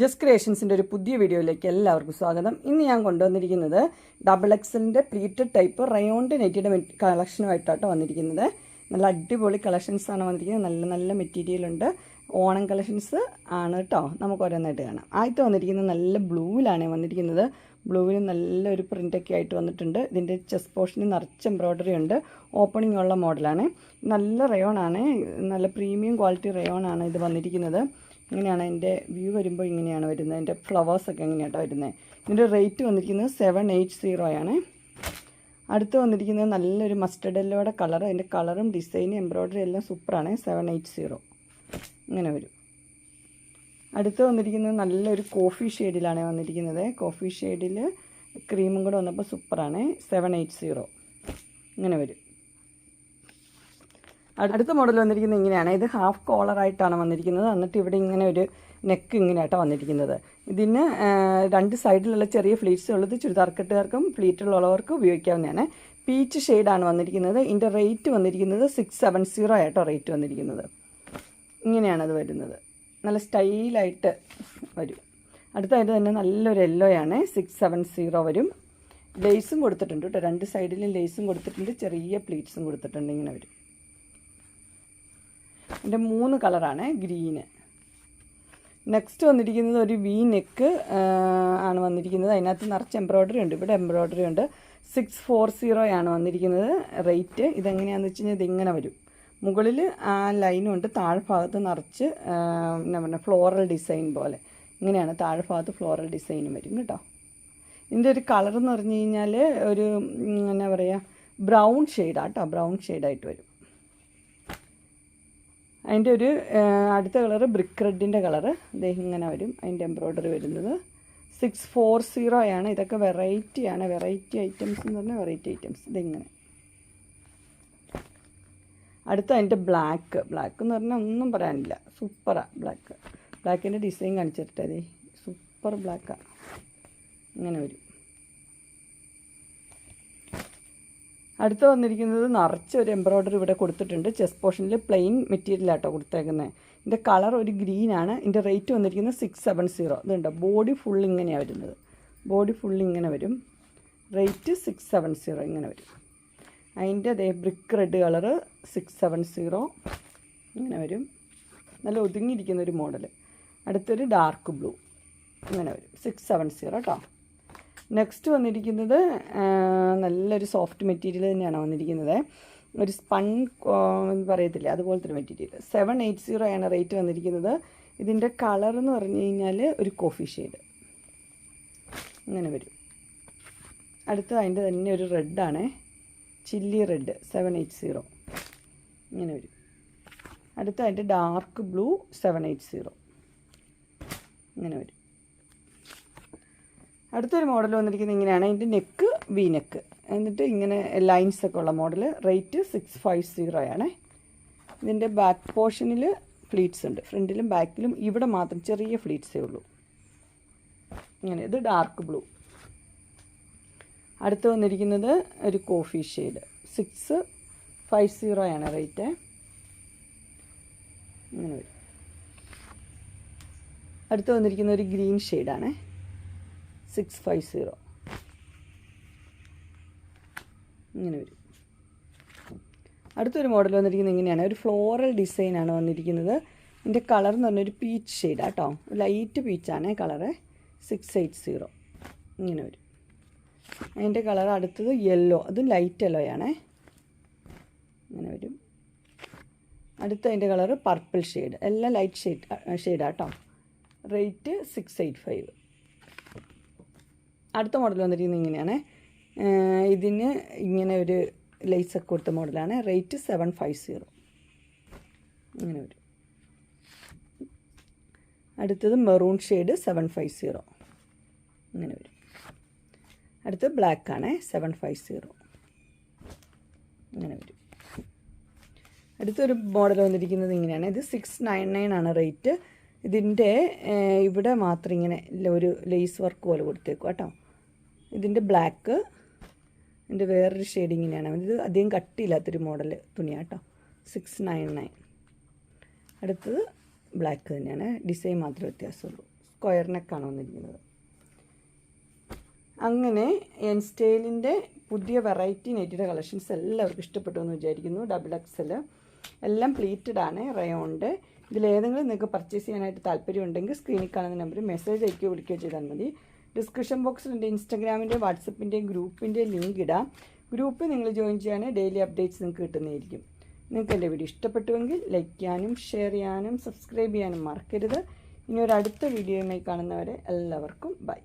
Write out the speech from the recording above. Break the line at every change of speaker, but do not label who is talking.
Just ക്രിയേഷൻസിൻ്റെ ഒരു പുതിയ വീഡിയോയിലേക്ക് എല്ലാവർക്കും സ്വാഗതം. ഇന്ന് ഞാൻ കൊണ്ടുവന്നിരിക്കുന്നത് XXL പ്ലീറ്റഡ് ടൈപ്പ് റയോണ്ട് നെറ്റിയുടെ കളക്ഷനുമായിട്ടാണ് വന്നിരിക്കുന്നത്. നല്ല അടിപൊളി കളക്ഷൻസാണ് വന്നിരിക്കുന്നത്. നല്ല നല്ല മെറ്റീരിയൽ ഉണ്ട്. ഓണം കളക്ഷൻസ് ആണ് കേട്ടോ. നമുക്ക് ഓരോന്നായിട്ട് കാണാം. ആദ്യത്തെ വന്നിരിക്കുന്നത് നല്ല ബ്ലൂവിലാണ് വന്നിരിക്കുന്നത്. ബ്ലൂവിൽ നല്ലൊരു പ്രിൻ്റൊക്കെ ആയിട്ട് വന്നിട്ടുണ്ട്. ഇതിൻ്റെ ചെസ്റ്റ് പോർഷനിൽ നിറച്ച് എംബ്രോയ്ഡറി ഉണ്ട്. ഓപ്പണിംഗ് ഉള്ള മോഡലാണ്. നല്ല റയോണാണ്. നല്ല പ്രീമിയം ക്വാളിറ്റി റയോണാണ് ഇത് വന്നിരിക്കുന്നത്. ഇങ്ങനെയാണ് അതിൻ്റെ വ്യൂ വരുമ്പോൾ ഇങ്ങനെയാണ് വരുന്നത്. അതിൻ്റെ ഫ്ലവേഴ്സൊക്കെ എങ്ങനെയാട്ടോ വരുന്നത്. ഇതിൻ്റെ റേറ്റ് വന്നിരിക്കുന്നത് 780 ആണ്. അടുത്ത് വന്നിരിക്കുന്നത് നല്ലൊരു മസ്റ്റർഡ് യെല്ലോയുടെ കളർ. അതിൻ്റെ കളറും ഡിസൈനും എംബ്രോയ്ഡറി എല്ലാം സൂപ്പറാണ്. 780 ഇങ്ങനെ വരും. അടുത്ത് വന്നിരിക്കുന്നത് നല്ലൊരു കോഫി ഷെയ്ഡിലാണ് വന്നിരിക്കുന്നത്. കോഫി ഷെയ്ഡിൽ ക്രീമും കൂടെ വന്നപ്പോൾ സൂപ്പറാണ്. 780 ഇങ്ങനെ വരും. അടുത്ത മോഡൽ വന്നിരിക്കുന്നത് ഇങ്ങനെയാണ്. ഇത് ഹാഫ് കോളറായിട്ടാണ് വന്നിരിക്കുന്നത്. എന്നിട്ട് ഇവിടെ ഇങ്ങനെ ഒരു നെക്ക് ഇങ്ങനെയായിട്ടാണ് വന്നിരിക്കുന്നത്. ഇതിന് രണ്ട് സൈഡിലുള്ള ചെറിയ ഫ്ലീറ്റ്സ് ഉള്ളത് ചുരിദാർ കെട്ടുകാർക്കും ഫ്ലീറ്റുള്ളവർക്കും ഉപയോഗിക്കാവുന്നതാണ്. പീച്ച് ഷെയ്ഡാണ് വന്നിരിക്കുന്നത്. ഇതിൻ്റെ റേറ്റ് വന്നിരിക്കുന്നത് 670 ആയിട്ടോ റേറ്റ് വന്നിരിക്കുന്നത്. ഇങ്ങനെയാണത് വരുന്നത്. നല്ല സ്റ്റൈലായിട്ട് വരും. അടുത്തായിട്ട് തന്നെ നല്ലൊരു യെല്ലോയാണ്. 670 വരും. ലേസും കൊടുത്തിട്ടുണ്ട് കേട്ടോ. രണ്ട് സൈഡിലും ലേസും കൊടുത്തിട്ടുണ്ട്. ചെറിയ പ്ലീറ്റ്സും കൊടുത്തിട്ടുണ്ട്. ഇങ്ങനെ വരും. ഇതിൻ്റെ 3 കളറാണ്. ഗ്രീന്. നെക്സ്റ്റ് വന്നിരിക്കുന്നത് ഒരു വി നെക്ക് ആണ് വന്നിരിക്കുന്നത്. അതിനകത്ത് നിറച്ച് എംബ്രോയ്ഡറി ഉണ്ട്. ഇവിടെ എംബ്രോയ്ഡറി ഉണ്ട്. 640 ആണ് വന്നിരിക്കുന്നത് റേറ്റ്. ഇതെങ്ങനെയാണെന്ന് വെച്ച് കഴിഞ്ഞാൽ ഇതിങ്ങനെ വരും. മുകളിൽ ആ ലൈനും ഉണ്ട്. താഴ്ഭാഗത്ത് നിറച്ച് എന്നാ പറയുക ഫ്ലോറൽ ഡിസൈൻ പോലെ ഇങ്ങനെയാണ്. താഴ്ഭാഗത്ത് ഫ്ലോറൽ ഡിസൈനും വരും കേട്ടോ. ഇതിൻ്റെ ഒരു കളർ എന്ന് പറഞ്ഞു കഴിഞ്ഞാൽ ഒരു എന്നാ പറയുക ബ്രൗൺ ഷെയ്ഡാണ് കേട്ടോ. ബ്രൗൺ ഷെയ്ഡായിട്ട് വരും. അതിൻ്റെ ഒരു അടുത്ത കളറ് ബ്രിക്ക് റെഡിൻ്റെ കളറ്. അദ്ദേഹം ഇങ്ങനെ വരും. അതിൻ്റെ എംബ്രോയ്ഡറി വരുന്നത് 640 ആണ്. ഇതൊക്കെ വെറൈറ്റിയാണ്. വെറൈറ്റി ഐറ്റംസ് എന്ന് പറഞ്ഞാൽ വെറൈറ്റി ഐറ്റംസ്. ഇതിങ്ങനെ. അടുത്ത അതിൻ്റെ ബ്ലാക്ക് എന്ന് പറഞ്ഞാൽ ഒന്നും പറയാനില്ല. സൂപ്പറാണ് ബ്ലാക്ക്. ബ്ലാക്കിൻ്റെ ഡിസൈൻ കാണിച്ചിട്ട് അതെ സൂപ്പർ ബ്ലാക്കാണ്. ഇങ്ങനെ വരും. അടുത്ത് വന്നിരിക്കുന്നത് നിറച്ച് ഒരു എംബ്രോയ്ഡറി ഇവിടെ കൊടുത്തിട്ടുണ്ട്. ചെസ്റ്റ് പോർഷനിൽ പ്ലെയിൻ മെറ്റീരിയലാട്ടോ കൊടുത്തേക്കുന്നത്. ഇതിൻ്റെ കളർ ഒരു ഗ്രീനാണ്. ഇതിൻ്റെ റേറ്റ് വന്നിരിക്കുന്നത് 670. ഇതുണ്ട് ബോഡി ഫുൾ ഇങ്ങനെയാണ് വരുന്നത്. ബോഡി ഫുൾ ഇങ്ങനെ വരും. റേറ്റ് 670 ഇങ്ങനെ വരും. അതിൻ്റെ അതേ ബ്രിക്ക് റെഡ് കളറ് 670 ഇങ്ങനെ വരും. നല്ല ഒതുങ്ങിയിരിക്കുന്നൊരു മോഡൽ. അടുത്തൊരു ഡാർക്ക് ബ്ലൂ ഇങ്ങനെ വരും. 670 കേട്ടോ. നെക്സ്റ്റ് വന്നിരിക്കുന്നത് നല്ലൊരു സോഫ്റ്റ് മെറ്റീരിയൽ തന്നെയാണ് വന്നിരിക്കുന്നത്. ഒരു സ്പൺ പറയത്തില്ലേ അതുപോലത്തെ ഒരു മെറ്റീരിയൽ. 780 ആണ് റേറ്റ് വന്നിരിക്കുന്നത്. ഇതിൻ്റെ കളർ എന്ന് പറഞ്ഞു കഴിഞ്ഞാൽ ഒരു കോഫി ഷെയ്ഡ് ഇങ്ങനെ വരും. അടുത്ത് അതിൻ്റെ തന്നെ ഒരു റെഡാണ്. ചില്ലി റെഡ് 780 ഇങ്ങനെ വരും. അടുത്ത് അതിൻ്റെ ഡാർക്ക് ബ്ലൂ 780 ഇങ്ങനെ വരും. അടുത്തൊരു മോഡൽ വന്നിരിക്കുന്നത് ഇങ്ങനെയാണ്. അതിൻ്റെ നെക്ക് വി നെക്ക് എന്നിട്ട് ഇങ്ങനെ ലൈൻസൊക്കെ ഉള്ള മോഡൽ. റേറ്റ് 650 ആണ്. ഇതിൻ്റെ ബാക്ക് പോർഷനിൽ ഫ്ലീറ്റ്സ് ഉണ്ട്. ഫ്രണ്ടിലും ബാക്കിലും ഇവിടെ മാത്രം ചെറിയ ഫ്ലീറ്റ്സേ ഉള്ളൂ. ഇങ്ങനെ. ഇത് ഡാർക്ക് ബ്ലൂ. അടുത്ത് വന്നിരിക്കുന്നത് ഒരു കോഫി ഷെയ്ഡ് 650 ആണ് റേറ്റ്. ഇങ്ങനെ വരും. അടുത്ത് വന്നിരിക്കുന്ന ഒരു ഗ്രീൻ ഷെയ്ഡാണ്. 650 ഇങ്ങനെ വരും. അടുത്തൊരു മോഡൽ വന്നിരിക്കുന്നത് ഇങ്ങനെയാണ്. ഒരു ഫ്ലോറൽ ഡിസൈനാണ് വന്നിരിക്കുന്നത്. ഇതിൻ്റെ കളർ എന്ന് പറഞ്ഞൊരു പീച്ച് ഷെയ്ഡാണ് കേട്ടോ. Light പീച്ചാണ് colour. 680 ഇങ്ങനെ വരും. അതിൻ്റെ കളർ അടുത്തത് യെല്ലോ. അതും ലൈറ്റ് യെല്ലോയാണ്. ഇങ്ങനെ വരും. അടുത്ത അതിൻ്റെ കളറ് പർപ്പിൾ ഷെയ്ഡ്. എല്ലാം ലൈറ്റ് ഷെയ്ഡാണ് കേട്ടോ. റേറ്റ് 685. അടുത്ത മോഡൽ വന്നിരിക്കുന്നത് ഇങ്ങനെയാണ്. ഇതിന് ഇങ്ങനെ ഒരു ലേസൊക്കെ കൊടുത്ത മോഡലാണ്. റേറ്റ് 750 ഇങ്ങനെ വരും. അടുത്തത് മെറൂൺ ഷെയ്ഡ് 750 ഇങ്ങനെ വരും. അടുത്തത് ബ്ലാക്കാണ്. 750 ഇങ്ങനെ വരും. അടുത്തൊരു മോഡൽ വന്നിരിക്കുന്നത് ഇങ്ങനെയാണ്. ഇത് 699 ആണ് റേറ്റ്. ഇതിൻ്റെ ഇവിടെ മാത്രം ഇങ്ങനെ ഒരു ലേസ് വർക്ക് പോലെ കൊടുത്തേക്കും കേട്ടോ. ഇതിൻ്റെ ബ്ലാക്ക്. ഇതിൻ്റെ വേറൊരു ഷെയ്ഡ് ഇങ്ങനെയാണ്. ഇത് അധികം കട്ടിയില്ലാത്തൊരു മോഡൽ തുണിയാണ് കേട്ടോ. 699. അടുത്തത് ബ്ലാക്ക് തന്നെയാണ്. ഡിസൈൻ മാത്രമേ വ്യത്യാസമുള്ളൂ. സ്ക്വയർ നെക്കാണ് വന്നിരിക്കുന്നത്. അങ്ങനെ എൻ സ്റ്റൈലിൻ്റെ പുതിയ വെറൈറ്റി നെറ്റിയുടെ കളക്ഷൻസ് എല്ലാവർക്കും ഇഷ്ടപ്പെട്ടു എന്ന് വിചാരിക്കുന്നു. XXL എല്ലാം പ്ലീറ്റഡ് ആണ്, റയോണ്ട്. ഇതിലേതെങ്കിലും നിങ്ങൾക്ക് പർച്ചേസ് ചെയ്യാനായിട്ട് താല്പര്യമുണ്ടെങ്കിൽ സ്ക്രീനിൽ കാണുന്ന നമ്പറിൽ മെസ്സേജ് അയക്കുകയോ വിളിക്കുകയോ ചെയ്താൽ മതി. ഡിസ്ക്രിപ്ഷൻ ബോക്സിൽ എൻ്റെ ഇൻസ്റ്റാഗ്രാമിൻ്റെ വാട്സപ്പിൻ്റെയും ഗ്രൂപ്പിൻ്റെ ലിങ്ക് ഇടാം. ഗ്രൂപ്പിൽ നിങ്ങൾ ജോയിൻ ചെയ്യുകയാണെങ്കിൽ ഡെയിലി അപ്ഡേറ്റ്സ് നിങ്ങൾക്ക് കിട്ടുന്നതായിരിക്കും. നിങ്ങൾക്ക് എൻ്റെ വീഡിയോ ഇഷ്ടപ്പെട്ടുവെങ്കിൽ ലൈക്ക് ചെയ്യാനും ഷെയർ ചെയ്യാനും സബ്സ്ക്രൈബ് ചെയ്യാനും മറക്കരുത്. ഇനി ഒരു അടുത്ത വീഡിയോയുമായി കാണുന്നവരെ എല്ലാവർക്കും ബൈ.